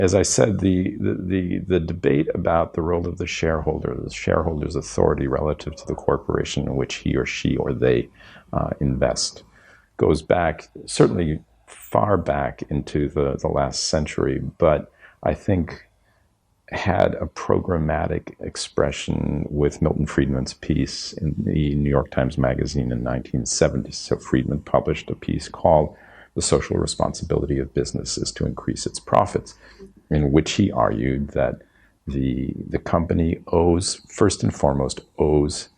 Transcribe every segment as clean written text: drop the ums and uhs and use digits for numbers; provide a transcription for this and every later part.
As I said, the debate about the role of the shareholder's authority relative to the corporation in which he or she or they invest, goes back, certainly far back into the last century, but I think had a programmatic expression with Milton Friedman's piece in the New York Times Magazine in 1970. So Friedman published a piece called "The Social Responsibility of Business is to Increase Its Profits," in which he argued that the company owes, first and foremost, owes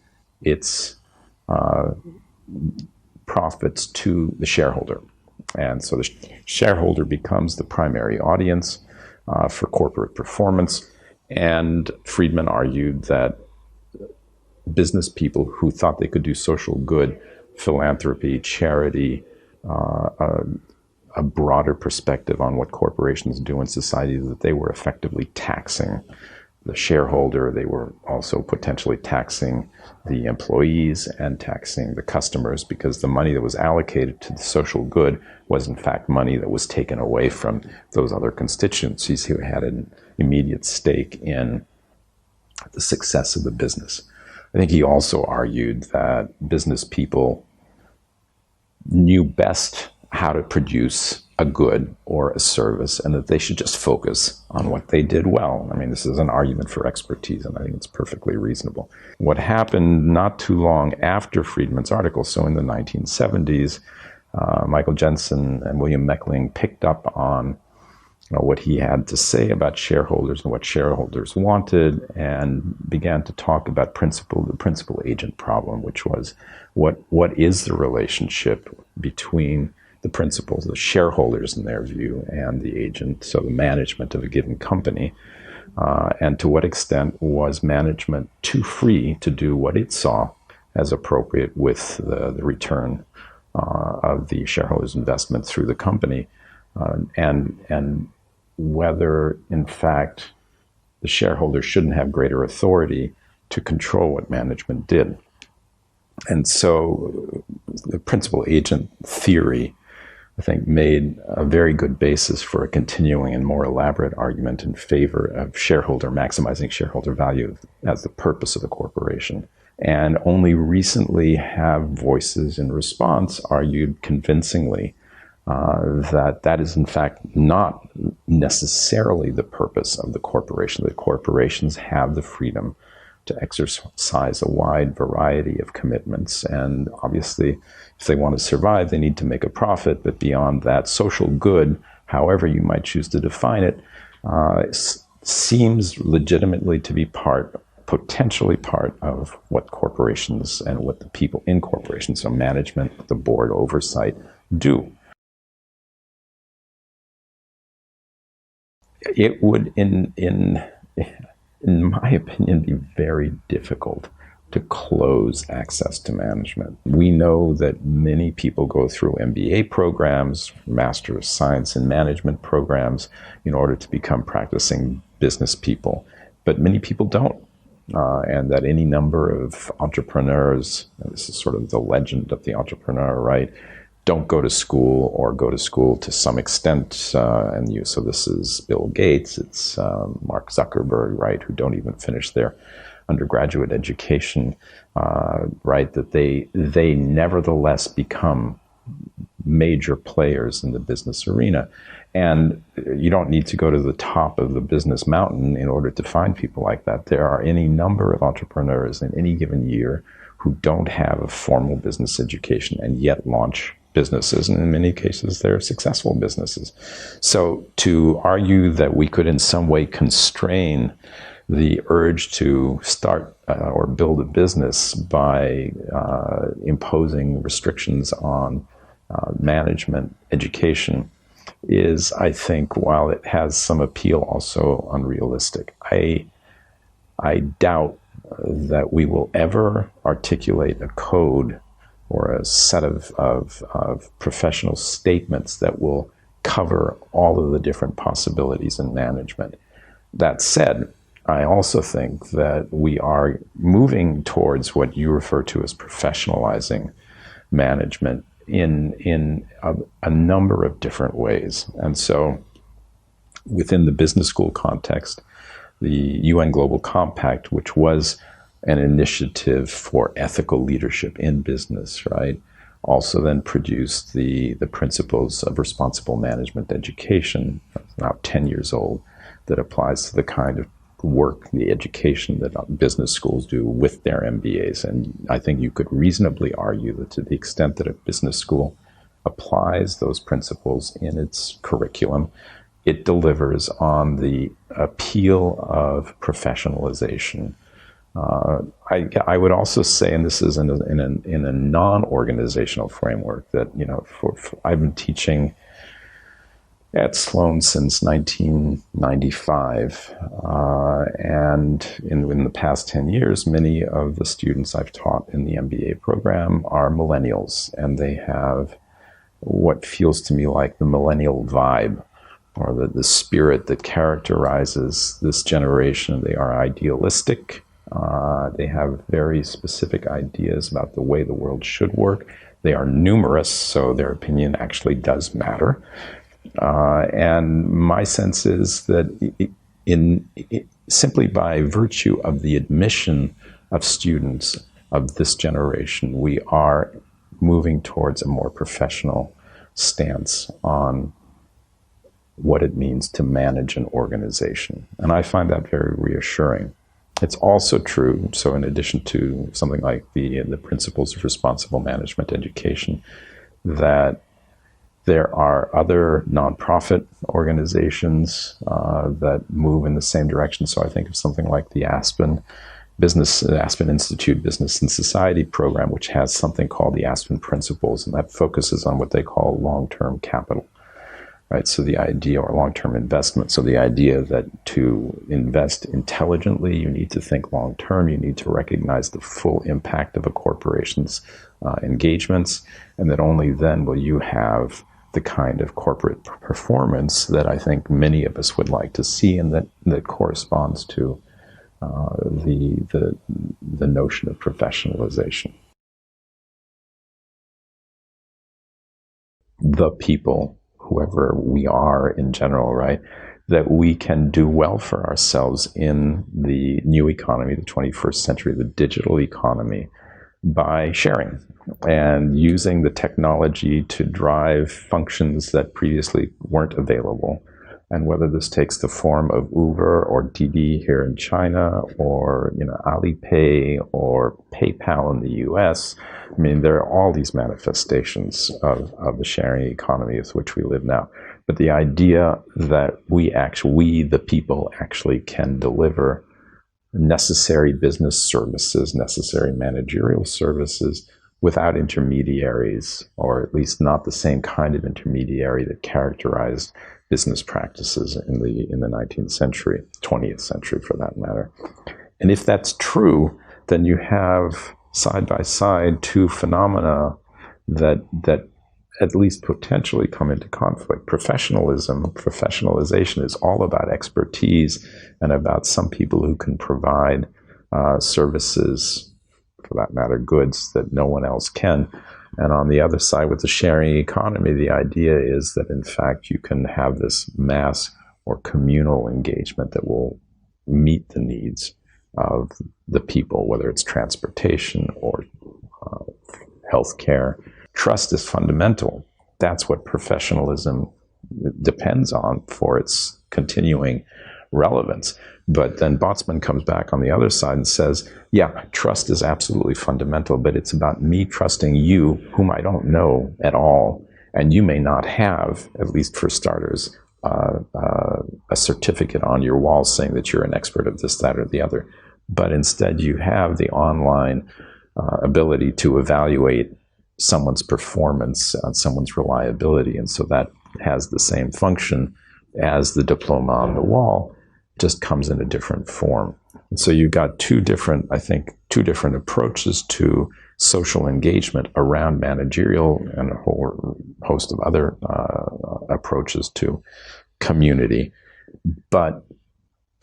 its profits to the shareholder. And so the shareholder becomes the primary audience for corporate performance. And Friedman argued that business people who thought they could do social good, philanthropy, charity, a broader perspective on what corporations do in society, that they were effectively taxing the shareholder. They were also potentially taxing the employees and taxing the customers, because the money that was allocated to the social good was in fact money that was taken away from those other constituencies who had an immediate stake in the success of the business. I think he also argued that business people knew best how to produce a good or a service, and that they should just focus on what they did well. I mean, this is an argument for expertise, and I think it's perfectly reasonable. What happened not too long after Friedman's article, so in the 1970s, Michael Jensen and William Meckling picked up on what he had to say about shareholders and what shareholders wanted, and began to talk about the principal agent problem, which was what is the relationship between the principals, the shareholders in their view, and the agent, so the management of a given company, and to what extent was management too free to do what it saw as appropriate with the return of the shareholders' investment through the company, and whether, in fact, the shareholders shouldn't have greater authority to control what management did. And so the principal agent theory, I think, made a very good basis for a continuing and more elaborate argument in favor of maximizing shareholder value as the purpose of the corporation. And only recently have voices in response argued convincingly that is in fact not necessarily the purpose of the corporation. That corporations have the freedom to exercise a wide variety of commitments, and obviously if they want to survive, they need to make a profit. But beyond that, social good, however you might choose to define it, seems legitimately to be potentially part of what corporations and what the people in corporations, so management, the board oversight, do. It would, in my opinion, be very difficult to close access to management. We know that many people go through MBA programs, Master of Science in Management programs, in order to become practicing business people, but many people don't. And that any number of entrepreneurs, and this is sort of the legend of the entrepreneur, right, don't go to school, or go to school to some extent, so this is Bill Gates, it's Mark Zuckerberg, right, who don't even finish their undergraduate education, right, that they nevertheless become major players in the business arena. And you don't need to go to the top of the business mountain in order to find people like that. There are any number of entrepreneurs in any given year who don't have a formal business education and yet launch businesses, and in many cases they're successful businesses. So to argue that we could in some way constrain the urge to start or build a business by imposing restrictions on management education is, I think, while it has some appeal, also unrealistic. I doubt that we will ever articulate a code or a set of professional statements that will cover all of the different possibilities in management. That said, I also think that we are moving towards what you refer to as professionalizing management in a number of different ways. And so within the business school context, the UN Global Compact, which was an initiative for ethical leadership in business, right, also then produced the principles of responsible management education, now 10 years old, that applies to the kind of work, the education that business schools do with their MBAs. And I think you could reasonably argue that to the extent that a business school applies those principles in its curriculum, it delivers on the appeal of professionalization. I would also say, and this is in a non-organizational framework, that I've been teaching at Sloan since 1995, and in the past 10 years, many of the students I've taught in the MBA program are millennials, and they have what feels to me like the millennial vibe, or the spirit that characterizes this generation. They are idealistic. They have very specific ideas about the way the world should work. They are numerous, so their opinion actually does matter. And my sense is that simply by virtue of the admission of students of this generation, we are moving towards a more professional stance on what it means to manage an organization. And I find that very reassuring. It's also true, so in addition to something like the principles of responsible management education, that there are other nonprofit organizations that move in the same direction. So I think of something like the Aspen Institute Business and Society program, which has something called the Aspen Principles, and that focuses on what they call long-term capital. Right, so the idea, or long-term investment, so the idea that to invest intelligently, you need to think long-term, you need to recognize the full impact of a corporation's engagements, and that only then will you have the kind of corporate performance that I think many of us would like to see, and that corresponds to the notion of professionalization. The people, whoever we are in general, right, that we can do well for ourselves in the new economy, the 21st century, the digital economy, by sharing and using the technology to drive functions that previously weren't available. And whether this takes the form of Uber or Didi here in China, or Alipay or PayPal in the US, I mean, there are all these manifestations of the sharing economy with which we live now. But the idea that we, the people, actually can deliver necessary business services, necessary managerial services without intermediaries, or at least not the same kind of intermediary that characterized business practices in the 19th century, 20th century for that matter. And if that's true, then you have side by side two phenomena that at least potentially come into conflict. Professionalization is all about expertise and about some people who can provide services, for that matter, goods that no one else can. And on the other side, with the sharing economy, the idea is that, in fact, you can have this mass or communal engagement that will meet the needs of the people, whether it's transportation or healthcare. Trust is fundamental. That's what professionalism depends on for its continuing relevance. But then Botsman comes back on the other side and says, yeah, trust is absolutely fundamental, but it's about me trusting you, whom I don't know at all, and you may not have, at least for starters, a certificate on your wall saying that you're an expert of this, that, or the other. But instead you have the online ability to evaluate someone's performance, someone's reliability, and so that has the same function as the diploma on the wall, just comes in a different form. And so you've got two different approaches to social engagement around managerial, and a whole host of other approaches to community. But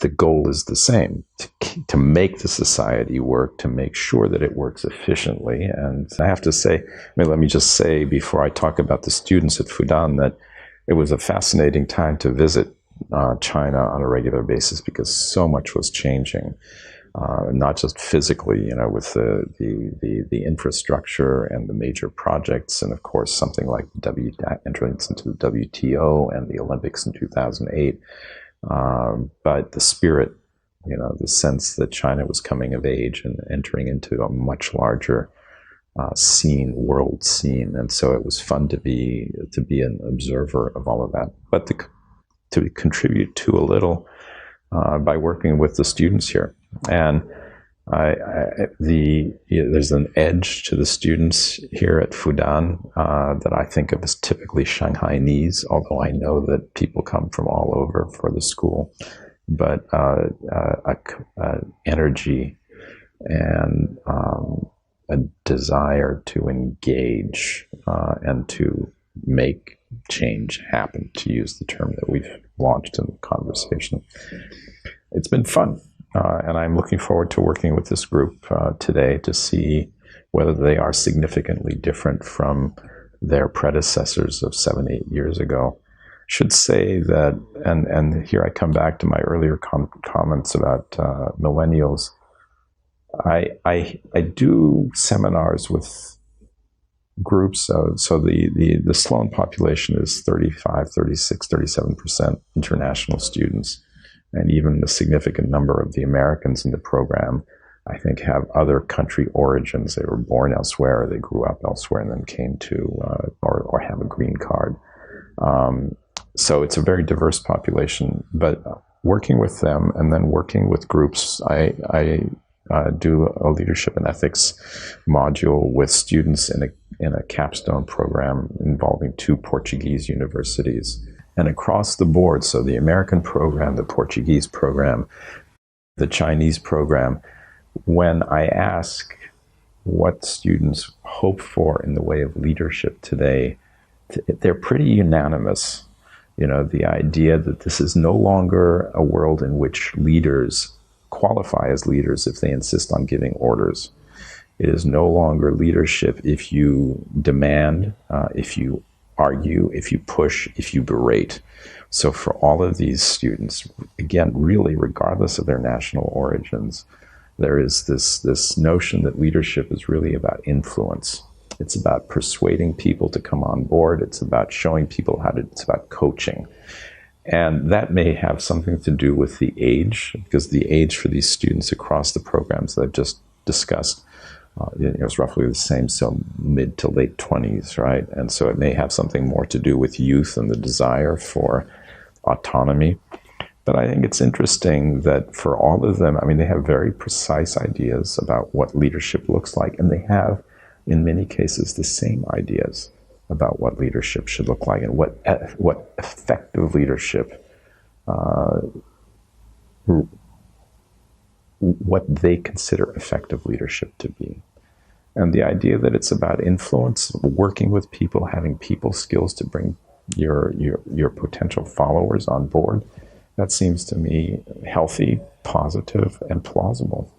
the goal is the same, to make the society work, to make sure that it works efficiently. And I have to say, let me just say before I talk about the students at Fudan, that it was a fascinating time to visit China on a regular basis because so much was changing, not just physically, with the infrastructure and the major projects, and of course something like entrance into the WTO and the Olympics in 2008, but the spirit, the sense that China was coming of age and entering into a much larger world scene, and so it was fun to be an observer of all of that, but to contribute to a little by working with the students here. And there's an edge to the students here at Fudan that I think of as typically Shanghainese, although I know that people come from all over for the school, but energy and a desire to engage and to make change happen, to use the term that we've launched in the conversation. It's been fun, and I'm looking forward to working with this group today to see whether they are significantly different from their predecessors of 7-8 years ago. Should say that, and here I come back to my earlier comments about millennials. I do seminars with groups, so the Sloan population is 35, 36, 37% international students, and even the significant number of the Americans in the program, I think, have other country origins. They were born elsewhere, or they grew up elsewhere, and then came to or have a green card. So it's a very diverse population. But working with them and then working with groups, I do a leadership and ethics module with students in a capstone program involving 2 Portuguese universities. And across the board, so the American program, the Portuguese program, the Chinese program, when I ask what students hope for in the way of leadership today, they're pretty unanimous. The idea that this is no longer a world in which leaders qualify as leaders if they insist on giving orders. It is no longer leadership if you demand, if you argue, if you push, if you berate. So for all of these students, again, really regardless of their national origins, there is this notion that leadership is really about influence. It's about persuading people to come on board. It's about showing people it's about coaching. And that may have something to do with the age, because the age for these students across the programs that I've just discussed is roughly the same, so mid to late 20s, right? And so it may have something more to do with youth and the desire for autonomy. But I think it's interesting that for all of them, they have very precise ideas about what leadership looks like, and they have, in many cases, the same ideas about what leadership should look like and what effective leadership, what they consider effective leadership to be. And the idea that it's about influence, working with people, having people skills to bring your potential followers on board, that seems to me healthy, positive, and plausible.